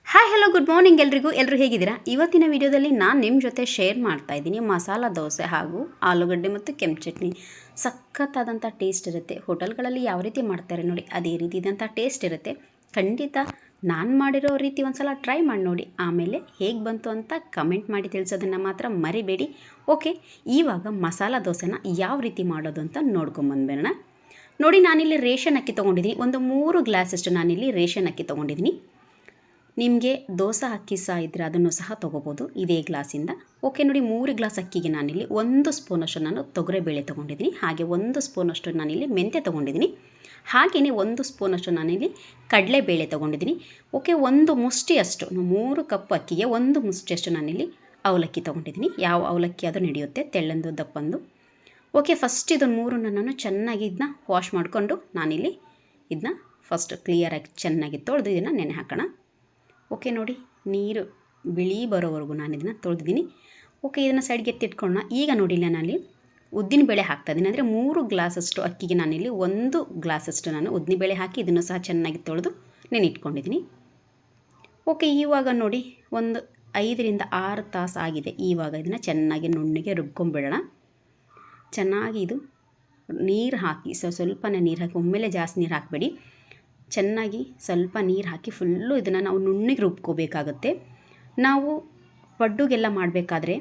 Hi hello good morning ಎಲ್ಲರೂ ಹೇಗಿದ್ದೀರಾ? ಇವತ್ತಿನ ವಿಡಿಯೋದಲ್ಲಿ ನಾನು ನಿಮ್ಮ ಜೊತೆ ಶೇರ್ ಮಾಡ್ತಾ ಇದ್ದೀನಿ ಮಸಾಲ ದೋಸೆ ಹಾಗೂ ಆಲೂಗಡ್ಡೆ ಮತ್ತು ಕೆಂಪು ಚಟ್ನಿ. ಸಖತ್ತಾದಂಥ ಟೇಸ್ಟ್ ಇರುತ್ತೆ. ಹೋಟೆಲ್ಗಳಲ್ಲಿ ಯಾವ ರೀತಿ ಮಾಡ್ತಾರೆ ನೋಡಿ, ಅದೇ ರೀತಿ ಇದ್ದಂಥ ಟೇಸ್ಟ್ ಇರುತ್ತೆ. ಖಂಡಿತ ನಾನು ಮಾಡಿರೋ ರೀತಿ ಒಂದು ಸಲ ಟ್ರೈ ಮಾಡಿ ನೋಡಿ, ಆಮೇಲೆ ಹೇಗೆ ಬಂತು ಅಂತ ಕಮೆಂಟ್ ಮಾಡಿ ತಿಳಿಸೋದನ್ನು ಮಾತ್ರ ಮರಿಬೇಡಿ. ಓಕೆ, ಇವಾಗ ಮಸಾಲ ದೋಸೆನ ಯಾವ ರೀತಿ ಮಾಡೋದು ಅಂತ ನೋಡ್ಕೊಂಬಂದ್ಬೇಡ. ನೋಡಿ, ನಾನಿಲ್ಲಿ ರೇಷನ್ ಅಕ್ಕಿ ತೊಗೊಂಡಿದ್ದೀನಿ. ಒಂದು 3 ಗ್ಲಾಸಷ್ಟು ನಾನಿಲ್ಲಿ ರೇಷನ್ ಅಕ್ಕಿ ತೊಗೊಂಡಿದ್ದೀನಿ. ನಿಮಗೆ ದೋಸೆ ಅಕ್ಕಿ ಸಹ ಇದ್ದರೆ ಅದನ್ನು ಸಹ ತೊಗೋಬೋದು ಇದೇ ಗ್ಲಾಸಿಂದ. ಓಕೆ ನೋಡಿ, 3 ಗ್ಲಾಸ್ ಅಕ್ಕಿಗೆ ನಾನಿಲ್ಲಿ 1 ಸ್ಪೂನಷ್ಟು ನಾನು ತೊಗರಿಬೇಳೆ ತೊಗೊಂಡಿದ್ದೀನಿ. ಹಾಗೆ 1 ಸ್ಪೂನಷ್ಟು ನಾನಿಲ್ಲಿ ಮೆಂತ್ಯ ತೊಗೊಂಡಿದ್ದೀನಿ. ಹಾಗೆಯೇ 1 ಸ್ಪೂನಷ್ಟು ನಾನಿಲ್ಲಿ ಕಡಲೆಬೇಳೆ ತೊಗೊಂಡಿದ್ದೀನಿ. ಓಕೆ, 1 ಮುಷ್ಟಿಯಷ್ಟು, 3 ಕಪ್ ಅಕ್ಕಿಗೆ 1 ಮುಷ್ಟಿಯಷ್ಟು ನಾನಿಲ್ಲಿ ಅವಲಕ್ಕಿ ತೊಗೊಂಡಿದ್ದೀನಿ. ಯಾವ ಅವಲಕ್ಕಿ ಅದು ನಡೆಯುತ್ತೆ, ತೆಳ್ಳಂದು ದಪ್ಪಂದು. ಓಕೆ, ಫಸ್ಟ್ ಇದನ್ನು 3 ನಾನು ಚೆನ್ನಾಗಿ ಇದನ್ನ ವಾಶ್ ಮಾಡಿಕೊಂಡು ನಾನಿಲ್ಲಿ ಇದನ್ನ ಫಸ್ಟ್ ಕ್ಲಿಯರಾಗಿ ಚೆನ್ನಾಗಿ ತೊಳೆದು ಇದನ್ನು ನೆನೆ ಹಾಕೋಣ. ಓಕೆ ನೋಡಿ, ನೀರು ಬಿಳಿ ಬರೋವರೆಗೂ ನಾನು ಇದನ್ನು ತೊಳೆದಿದ್ದೀನಿ. ಓಕೆ, ಇದನ್ನು ಸೈಡ್ಗೆ ಎತ್ತಿಟ್ಕೊಳ್ಳೋಣ. ಈಗ ನೋಡಿ, ನಾನಲ್ಲಿ ಉದ್ದಿನಬೇಳೆ ಹಾಕ್ತಾಯಿದ್ದೀನಿ. ಅಂದರೆ 3 ಗ್ಲಾಸಷ್ಟು ಅಕ್ಕಿಗೆ ನಾನಿಲ್ಲಿ 1 ಗ್ಲಾಸಷ್ಟು ನಾನು ಉದ್ದಿನಬೇಳೆ ಹಾಕಿ ಇದನ್ನು ಸಹ ಚೆನ್ನಾಗಿ ತೊಳೆದು ನೆನಿಟ್ಕೊಂಡಿದ್ದೀನಿ. ಓಕೆ, ಇವಾಗ ನೋಡಿ ಒಂದು 5ರಿಂದ 6 ತಾಸು ಆಗಿದೆ. ಇವಾಗ ಇದನ್ನು ಚೆನ್ನಾಗಿ ನುಣ್ಣಗೆ ರುಬ್ಕೊಂಬಿಡೋಣ. ಚೆನ್ನಾಗಿ ಇದು ನೀರು ಹಾಕಿ ಸ್ವಲ್ಪನೇ ನೀರು ಹಾಕಿ, ಒಮ್ಮೆಲೆ ಜಾಸ್ತಿ ನೀರು ಹಾಕಬೇಡಿ. ಚೆನ್ನಾಗಿ ಸ್ವಲ್ಪ ನೀರು ಹಾಕಿ ಫುಲ್ಲು ಇದನ್ನು ನಾವು ನುಣ್ಣಗೆ ರುಬ್ಕೋಬೇಕಾಗುತ್ತೆ. ನಾವು ಪಡ್ಡುಗೆಲ್ಲ ಮಾಡಬೇಕಾದ್ರೆ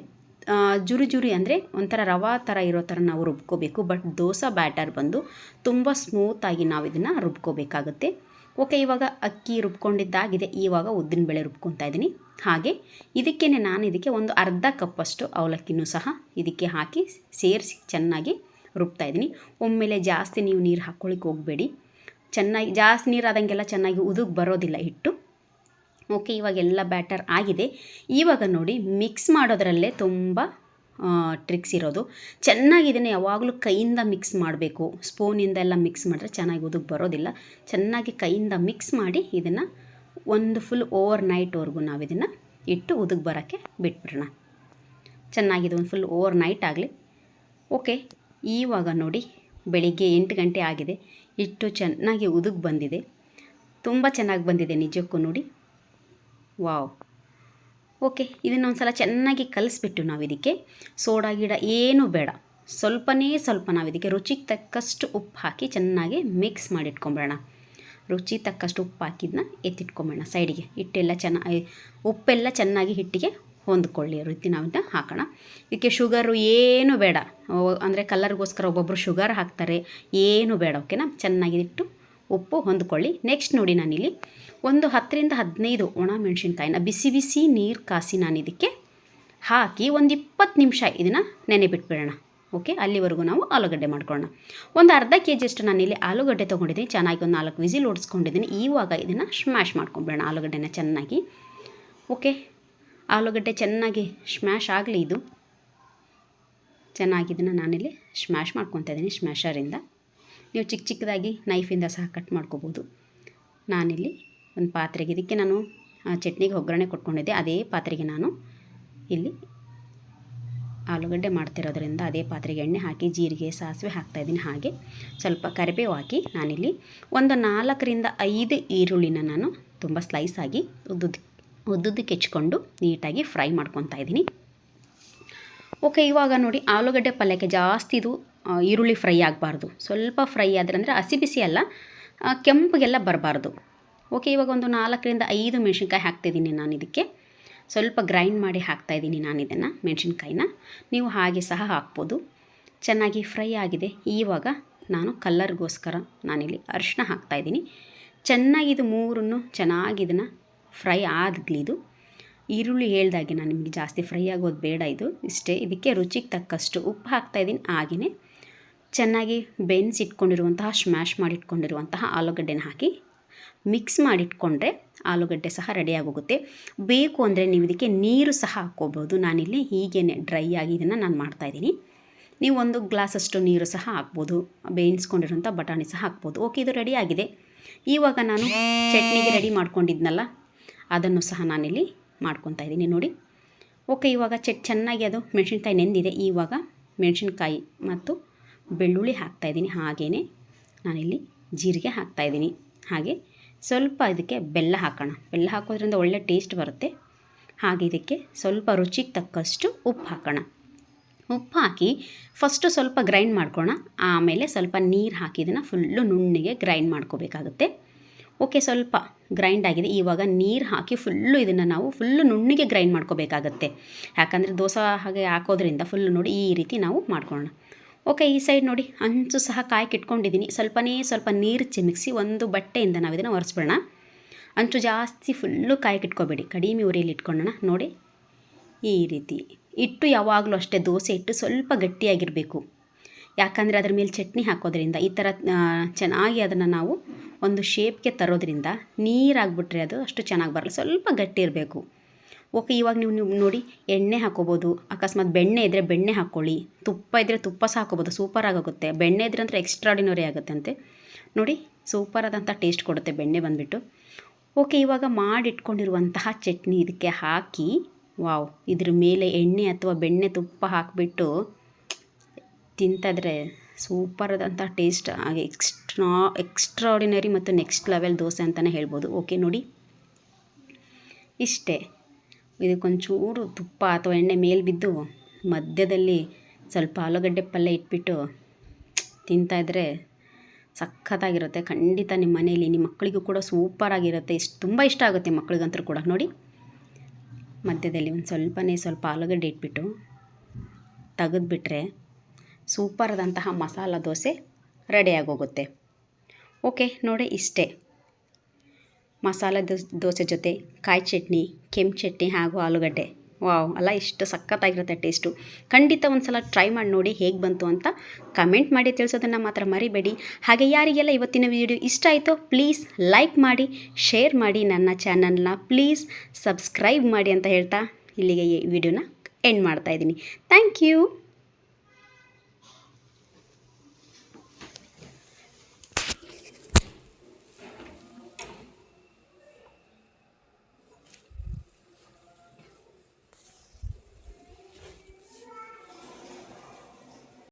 ಜುರಿ ಅಂದರೆ ಒಂಥರ ರವಾ ಥರ ಇರೋ ಥರ ನಾವು ರುಬ್ಕೋಬೇಕು. ಬಟ್ ದೋಸೆ ಬ್ಯಾಟರ್ ಬಂದು ತುಂಬ ಸ್ಮೂತಾಗಿ ನಾವು ಇದನ್ನು ರುಬ್ಕೋಬೇಕಾಗುತ್ತೆ. ಓಕೆ, ಇವಾಗ ಅಕ್ಕಿ ರುಬ್ಕೊಂಡಿದ್ದಾಗಿದೆ. ಇವಾಗ ಉದ್ದಿನಬೇಳೆ ರುಬ್ಕೊತಾ ಇದ್ದೀನಿ. ಹಾಗೆ ನಾನು ಇದಕ್ಕೆ ಒಂದು ಅರ್ಧ ಕಪ್ಪಷ್ಟು ಅವಲಕ್ಕಿನೂ ಸಹ ಇದಕ್ಕೆ ಹಾಕಿ ಸೇರಿಸಿ ಚೆನ್ನಾಗಿ ರುಬ್ತಾ ಇದ್ದೀನಿ. ಒಮ್ಮೆಲೆ ಜಾಸ್ತಿ ನೀವು ನೀರು ಹಾಕ್ಕೊಳ್ಳಿಕ್ಕೆ ಹೋಗಬೇಡಿ. ಚೆನ್ನಾಗಿ ಜಾಸ್ತಿ ನೀರಾದಂಗೆಲ್ಲ ಚೆನ್ನಾಗಿ ಉದುಗ್ ಬರೋದಿಲ್ಲ ಹಿಟ್ಟು. ಓಕೆ, ಇವಾಗೆಲ್ಲ ಬ್ಯಾಟರ್ ಆಗಿದೆ. ಇವಾಗ ನೋಡಿ, ಮಿಕ್ಸ್ ಮಾಡೋದರಲ್ಲೇ ತುಂಬ ಟ್ರಿಕ್ಸ್ ಇರೋದು. ಚೆನ್ನಾಗಿ ಇದನ್ನು ಯಾವಾಗಲೂ ಕೈಯಿಂದ ಮಿಕ್ಸ್ ಮಾಡಬೇಕು. ಸ್ಪೂನಿಂದ ಎಲ್ಲ ಮಿಕ್ಸ್ ಮಾಡಿದ್ರೆ ಚೆನ್ನಾಗಿ ಉದುಗ್ ಬರೋದಿಲ್ಲ. ಚೆನ್ನಾಗಿ ಕೈಯಿಂದ ಮಿಕ್ಸ್ ಮಾಡಿ ಇದನ್ನು ಒಂದು ಫುಲ್ ಓವರ್ ನೈಟ್ವರೆಗೂ ನಾವು ಇದನ್ನು ಇಟ್ಟು ಉದುಗ್ ಬರೋಕ್ಕೆ ಬಿಟ್ಬಿಡೋಣ. ಚೆನ್ನಾಗಿದೆ, ಒಂದು ಫುಲ್ ಓವರ್ ನೈಟ್ ಆಗಲಿ. ಓಕೆ, ಇವಾಗ ನೋಡಿ, ಬೆಳಿಗ್ಗೆ 8 ಗಂಟೆ ಆಗಿದೆ. ಹಿಟ್ಟು ಚೆನ್ನಾಗಿ ಉದುಗ್ ಬಂದಿದೆ. ತುಂಬ ಚೆನ್ನಾಗಿ ಬಂದಿದೆ ನಿಜಕ್ಕೂ ನೋಡಿ. ವಾವ್. ಓಕೆ, ಇದನ್ನು ಒಂದು ಸಲ ಚೆನ್ನಾಗಿ ಕಲಿಸ್ಬಿಟ್ಟು ನಾವು ಇದಕ್ಕೆ ಸೋಡಾ ಗಿಡ ಏನೂ ಬೇಡ, ಸ್ವಲ್ಪ ನಾವು ಇದಕ್ಕೆ ರುಚಿಗೆ ತಕ್ಕಷ್ಟು ಉಪ್ಪು ಹಾಕಿ ಚೆನ್ನಾಗಿ ಮಿಕ್ಸ್ ಮಾಡಿಟ್ಕೊಂಬೇಡ. ರುಚಿ ತಕ್ಕಷ್ಟು ಉಪ್ಪು ಹಾಕಿದ್ದನ್ನ ಎತ್ತಿಟ್ಕೊಂಬೇಡ ಸೈಡಿಗೆ. ಹಿಟ್ಟೆಲ್ಲ ಉಪ್ಪೆಲ್ಲ ಚೆನ್ನಾಗಿ ಹಿಟ್ಟಿಗೆ ಹೊಂದ್ಕೊಳ್ಳಿ ರೀತಿ ನಾವು ಇದನ್ನ ಹಾಕೋಣ. ಇದಕ್ಕೆ ಶುಗರು ಏನೂ ಬೇಡ. ಅಂದರೆ ಕಲರ್ಗೋಸ್ಕರ ಒಬ್ಬೊಬ್ಬರು ಶುಗರ್ ಹಾಕ್ತಾರೆ, ಏನೂ ಬೇಡ. ಓಕೆನಾ, ಚೆನ್ನಾಗಿಟ್ಟು ಉಪ್ಪು ಹೊಂದ್ಕೊಳ್ಳಿ. ನೆಕ್ಸ್ಟ್ ನೋಡಿ, ನಾನಿಲ್ಲಿ ಒಂದು 10ರಿಂದ 15 ಒಣ ಮೆಣಸಿನ್ಕಾಯಿನ ಬಿಸಿ ನೀರು ಕಾಸಿ ನಾನು ಇದಕ್ಕೆ ಹಾಕಿ ಒಂದು 20 ನಿಮಿಷ ಇದನ್ನು ನೆನೆ ಬಿಟ್ಬಿಡೋಣ. ಓಕೆ, ಅಲ್ಲಿವರೆಗೂ ನಾವು ಆಲೂಗಡ್ಡೆ ಮಾಡ್ಕೊಳ್ಳೋಣ. ಒಂದು ಅರ್ಧ ಕೆಜಿಯಷ್ಟು ನಾನಿಲ್ಲಿ ಆಲೂಗಡ್ಡೆ ತೊಗೊಂಡಿದ್ದೀನಿ. ಚೆನ್ನಾಗಿ ಒಂದು 4 ವಿಸಿಲ್ ಓಡಿಸ್ಕೊಂಡಿದ್ದೀನಿ. ಇವಾಗ ಇದನ್ನು ಸ್ಮ್ಯಾಶ್ ಮಾಡ್ಕೊಂಬಿಡೋಣ ಆಲೂಗಡ್ಡೆನ ಚೆನ್ನಾಗಿ. ಓಕೆ, ಆಲೂಗಡ್ಡೆ ಚೆನ್ನಾಗಿ ಸ್ಮ್ಯಾಶ್ ಆಗಲಿ. ಇದು ಚೆನ್ನಾಗಿ ಇದನ್ನು ನಾನಿಲ್ಲಿ ಸ್ಮ್ಯಾಶ್ ಮಾಡ್ಕೊತಾ ಇದ್ದೀನಿ ಸ್ಮ್ಯಾಶರಿಂದ. ನೀವು ಚಿಕ್ಕದಾಗಿ ನೈಫಿಂದ ಸಹ ಕಟ್ ಮಾಡ್ಕೋಬೋದು. ನಾನಿಲ್ಲಿ ಒಂದು ಪಾತ್ರೆಗೆ, ಇದಕ್ಕೆ ನಾನು ಚಟ್ನಿಗೆ ಒಗ್ಗರಣೆ ಕೊಟ್ಕೊಂಡಿದ್ದೆ, ಅದೇ ಪಾತ್ರೆಗೆ ನಾನು ಇಲ್ಲಿ ಆಲೂಗಡ್ಡೆ ಮಾಡ್ತಿರೋದ್ರಿಂದ ಅದೇ ಪಾತ್ರೆಗೆ ಎಣ್ಣೆ ಹಾಕಿ ಜೀರಿಗೆ ಸಾಸಿವೆ ಹಾಕ್ತಾಯಿದ್ದೀನಿ. ಹಾಗೆ ಸ್ವಲ್ಪ ಕರಿಬೇವು ಹಾಕಿ ನಾನಿಲ್ಲಿ ಒಂದು 4ರಿಂದ 5 ಈರುಳ್ಳಿನ ನಾನು ತುಂಬ ಸ್ಲೈಸ್ ಆಗಿ ಉದ್ದುದ್ದಕ್ಕೆ ಹೆಚ್ಕೊಂಡು ನೀಟಾಗಿ ಫ್ರೈ ಮಾಡ್ಕೊತಾ ಇದ್ದೀನಿ. ಓಕೆ, ಇವಾಗ ನೋಡಿ, ಆಲೂಗಡ್ಡೆ ಪಲ್ಯಕ್ಕೆ ಜಾಸ್ತಿ ಇದು ಈರುಳ್ಳಿ ಫ್ರೈ ಆಗಬಾರ್ದು. ಸ್ವಲ್ಪ ಫ್ರೈ ಆದರೆ, ಅಂದರೆ ಹಸಿ ಬಿಸಿ ಅಲ್ಲ, ಕೆಂಪಗೆಲ್ಲ ಬರಬಾರ್ದು. ಓಕೆ, ಇವಾಗ ಒಂದು 4ರಿಂದ 5 ಮೆಣಸಿನ್ಕಾಯಿ ಹಾಕ್ತಿದ್ದೀನಿ ನಾನು ಇದಕ್ಕೆ. ಸ್ವಲ್ಪ ಗ್ರೈಂಡ್ ಮಾಡಿ ಹಾಕ್ತಾಯಿದ್ದೀನಿ ನಾನು ಇದನ್ನು ಮೆಣಸಿನ್ಕಾಯಿನ. ನೀವು ಹಾಗೆ ಸಹ ಹಾಕ್ಬೋದು. ಚೆನ್ನಾಗಿ ಫ್ರೈ ಆಗಿದೆ. ಇವಾಗ ನಾನು ಕಲ್ಲರ್ಗೋಸ್ಕರ ನಾನಿಲ್ಲಿ ಅರಿಶಿನ ಹಾಕ್ತಾಯಿದ್ದೀನಿ. ಚೆನ್ನಾಗಿ ಇದು 3 ಚೆನ್ನಾಗಿ ಇದನ್ನು ಫ್ರೈ ಆಗಲಿ. ಇದು ಈರುಳ್ಳಿ ಹೇಳ್ದಾಗೆ ನಾನು ನಿಮಗೆ ಜಾಸ್ತಿ ಫ್ರೈ ಆಗೋದು ಬೇಡ, ಇದು ಇಷ್ಟೇ. ಇದಕ್ಕೆ ರುಚಿಗೆ ತಕ್ಕಷ್ಟು ಉಪ್ಪು ಹಾಕ್ತಾಯಿದ್ದೀನಿ. ಹಾಗೆಯೇ ಚೆನ್ನಾಗಿ ಬೆನ್ಸಿಟ್ಕೊಂಡಿರುವಂತಹ ಸ್ಮ್ಯಾಶ್ ಮಾಡಿಟ್ಕೊಂಡಿರುವಂತಹ ಆಲೂಗಡ್ಡೆನ ಹಾಕಿ ಮಿಕ್ಸ್ ಮಾಡಿಟ್ಕೊಂಡ್ರೆ ಆಲೂಗಡ್ಡೆ ಸಹ ರೆಡಿಯಾಗೋಗುತ್ತೆ. ಬೇಕು ಅಂದರೆ ನೀವು ಇದಕ್ಕೆ ನೀರು ಸಹ ಹಾಕ್ಕೋಬೋದು. ನಾನಿಲ್ಲಿ ಹೀಗೇ ಡ್ರೈ ಆಗಿ ಇದನ್ನು ನಾನು ಮಾಡ್ತಾಯಿದ್ದೀನಿ. ನೀವು 1 ಗ್ಲಾಸಷ್ಟು ನೀರು ಸಹ ಹಾಕ್ಬೋದು. ಬೇಯಿಸ್ಕೊಂಡಿರೋಂಥ ಬಟಾಣಿ ಸಹ ಹಾಕ್ಬೋದು. ಓಕೆ, ಇದು ರೆಡಿಯಾಗಿದೆ. ಇವಾಗ ನಾನು ಚಟ್ನಿಗೆ ರೆಡಿ ಮಾಡ್ಕೊಂಡಿದ್ನಲ್ಲ, ಅದನ್ನು ಸಹ ನಾನಿಲ್ಲಿ ಮಾಡ್ಕೊತಾ ಇದ್ದೀನಿ ನೋಡಿ. ಓಕೆ, ಇವಾಗ ಚೆನ್ನಾಗಿ ಅದು ಮೆಣಸಿನ್ಕಾಯಿ ನೆಂದಿದೆ. ಇವಾಗ ಮೆಣಸಿನ್ಕಾಯಿ ಮತ್ತು ಬೆಳ್ಳುಳ್ಳಿ ಹಾಕ್ತಾಯಿದ್ದೀನಿ. ಹಾಗೆಯೇ ನಾನಿಲ್ಲಿ ಜೀರಿಗೆ ಹಾಕ್ತಾಯಿದ್ದೀನಿ. ಹಾಗೆ ಸ್ವಲ್ಪ ಇದಕ್ಕೆ ಬೆಲ್ಲ ಹಾಕೋಣ. ಬೆಲ್ಲ ಹಾಕೋದ್ರಿಂದ ಒಳ್ಳೆ ಟೇಸ್ಟ್ ಬರುತ್ತೆ. ಹಾಗೆ ಇದಕ್ಕೆ ಸ್ವಲ್ಪ ರುಚಿಗೆ ತಕ್ಕಷ್ಟು ಉಪ್ಪು ಹಾಕೋಣ. ಉಪ್ಪು ಹಾಕಿ ಫಸ್ಟು ಸ್ವಲ್ಪ ಗ್ರೈಂಡ್ ಮಾಡ್ಕೊಳ್ಳೋಣ. ಆಮೇಲೆ ಸ್ವಲ್ಪ ನೀರು ಹಾಕಿ ಇದನ್ನು ಫುಲ್ಲು ನುಣ್ಣಗೆ ಗ್ರೈಂಡ್ ಮಾಡ್ಕೋಬೇಕಾಗುತ್ತೆ. ಓಕೆ, ಸ್ವಲ್ಪ ಗ್ರೈಂಡ್ ಆಗಿದೆ. ಇವಾಗ ನೀರು ಹಾಕಿ ಫುಲ್ಲು ಇದನ್ನು ನಾವು ಫುಲ್ಲು ನುಣ್ಣಗೆ ಗ್ರೈಂಡ್ ಮಾಡ್ಕೋಬೇಕಾಗತ್ತೆ. ಯಾಕಂದರೆ ದೋಸೆ ಹಾಗೆ ಹಾಕೋದ್ರಿಂದ ಫುಲ್ಲು ನೋಡಿ ಈ ರೀತಿ ನಾವು ಮಾಡ್ಕೊಳ್ಳೋಣ. ಓಕೆ, ಈ ಸೈಡ್ ನೋಡಿ ಹಂಚು ಸಹ ಕಾಯ್ಕಿಟ್ಕೊಂಡಿದ್ದೀನಿ. ಸ್ವಲ್ಪ ನೀರು ಚಿಮಿಕ್ಸಿ ಒಂದು ಬಟ್ಟೆಯಿಂದ ನಾವು ಇದನ್ನು ಒರೆಸ್ಬಿಡೋಣ. ಹಂಚು ಜಾಸ್ತಿ ಫುಲ್ಲು ಕಾಯ್ಕಿಟ್ಕೋಬೇಡಿ, ಕಡಿಮೆ ಉರಿಯಲ್ಲಿ ಇಟ್ಕೊಳ್ಳೋಣ. ನೋಡಿ ಈ ರೀತಿ ಹಿಟ್ಟು ಯಾವಾಗಲೂ ಅಷ್ಟೇ ದೋಸೆ ಹಿಟ್ಟು ಸ್ವಲ್ಪ ಗಟ್ಟಿಯಾಗಿರಬೇಕು. ಯಾಕಂದರೆ ಅದರ ಮೇಲೆ ಚಟ್ನಿ ಹಾಕೋದ್ರಿಂದ ಈ ಥರ ಚೆನ್ನಾಗಿ ಅದನ್ನು ನಾವು ಒಂದು ಶೇಪ್ಗೆ ತರೋದ್ರಿಂದ ನೀರಾಗ್ಬಿಟ್ರೆ ಅದು ಅಷ್ಟು ಚೆನ್ನಾಗಿ ಬರಲ್ಲ, ಸ್ವಲ್ಪ ಗಟ್ಟಿ ಇರಬೇಕು. ಓಕೆ, ಇವಾಗ ನೀವು ನೋಡಿ ಎಣ್ಣೆ ಹಾಕೋಬೋದು. ಅಕಸ್ಮಾತ್ ಬೆಣ್ಣೆ ಇದ್ದರೆ ಬೆಣ್ಣೆ ಹಾಕ್ಕೊಳ್ಳಿ, ತುಪ್ಪ ಇದ್ದರೆ ತುಪ್ಪ ಸಹ ಹಾಕೋಬೋದು. ಸೂಪರಾಗುತ್ತೆ. ಬೆಣ್ಣೆ ಇದ್ರೆ ಅಂದರೆ ಎಕ್ಸ್ಟ್ರಾಡಿನರಿ ಆಗುತ್ತೆ ಅಂತೆ ನೋಡಿ, ಸೂಪರಾದಂಥ ಟೇಸ್ಟ್ ಕೊಡುತ್ತೆ ಬೆಣ್ಣೆ ಬಂದುಬಿಟ್ಟು. ಓಕೆ, ಇವಾಗ ಮಾಡಿಟ್ಕೊಂಡಿರುವಂತಹ ಚಟ್ನಿ ಇದಕ್ಕೆ ಹಾಕಿ ವಾವ್, ಇದ್ರ ಮೇಲೆ ಎಣ್ಣೆ ಅಥವಾ ಬೆಣ್ಣೆ ತುಪ್ಪ ಹಾಕಿಬಿಟ್ಟು ತಿಂತಾಯಿದ್ರೆ ಸೂಪರಾದಂಥ ಟೇಸ್ಟ್, ಹಾಗೆ ಎಕ್ಸ್ಟ್ರಾಡಿನರಿ ಮತ್ತು ನೆಕ್ಸ್ಟ್ ಲೆವೆಲ್ ದೋಸೆ ಅಂತಲೇ ಹೇಳ್ಬೋದು. ಓಕೆ ನೋಡಿ, ಇಷ್ಟೇ. ಇದಕ್ಕೊಂಚೂರು ತುಪ್ಪ ಅಥವಾ ಎಣ್ಣೆ ಮೇಲೆ ಬಿದ್ದು ಮಧ್ಯದಲ್ಲಿ ಸ್ವಲ್ಪ ಆಲೂಗಡ್ಡೆ ಪಲ್ಯ ಇಟ್ಬಿಟ್ಟು ತಿಂತಾಯಿದ್ರೆ ಸಖತ್ತಾಗಿರುತ್ತೆ. ಖಂಡಿತ ನಿಮ್ಮ ಮನೆಯಲ್ಲಿ ನಿಮ್ಮ ಮಕ್ಕಳಿಗೂ ಕೂಡ ಸೂಪರಾಗಿರುತ್ತೆ. ತುಂಬ ಇಷ್ಟ ಆಗುತ್ತೆ ಮಕ್ಕಳಿಗಂತೂ ಕೂಡ. ನೋಡಿ, ಮಧ್ಯದಲ್ಲಿ ಸ್ವಲ್ಪ ಆಲೂಗಡ್ಡೆ ಇಟ್ಬಿಟ್ಟು ತೆಗೆದುಬಿಟ್ರೆ ಸೂಪರಾದಂತಹ ಮಸಾಲ ದೋಸೆ ರೆಡಿಯಾಗೋಗುತ್ತೆ. ಓಕೆ ನೋಡಿ, ಇಷ್ಟೇ. ಮಸಾಲ ದೋಸೆ ಜೊತೆ ಕಾಯಿ ಚಟ್ನಿ, ಕೆಂಪು ಚಟ್ನಿ ಹಾಗೂ ಆಲೂಗಡ್ಡೆ, ವಾವ್ ಅಲ್ಲ, ಇಷ್ಟು ಸಖತ್ತಾಗಿರುತ್ತೆ ಟೇಸ್ಟು. ಖಂಡಿತ ಒಂದು ಸಲ ಟ್ರೈ ಮಾಡಿ ನೋಡಿ ಹೇಗೆ ಬಂತು ಅಂತ ಕಮೆಂಟ್ ಮಾಡಿ ತಿಳಿಸೋದನ್ನು ಮಾತ್ರ ಮರಿಬೇಡಿ. ಹಾಗೆ ಯಾರಿಗೆಲ್ಲ ಇವತ್ತಿನ ವಿಡಿಯೋ ಇಷ್ಟ ಆಯಿತೋ ಪ್ಲೀಸ್ ಲೈಕ್ ಮಾಡಿ, ಶೇರ್ ಮಾಡಿ, ನನ್ನ ಚಾನಲ್ನ ಪ್ಲೀಸ್ ಸಬ್ಸ್ಕ್ರೈಬ್ ಮಾಡಿ ಅಂತ ಹೇಳ್ತಾ ಇಲ್ಲಿಗೆ ಈ ವಿಡಿಯೋನ ಎಂಡ್ ಮಾಡ್ತಾಯಿದ್ದೀನಿ. Thank you.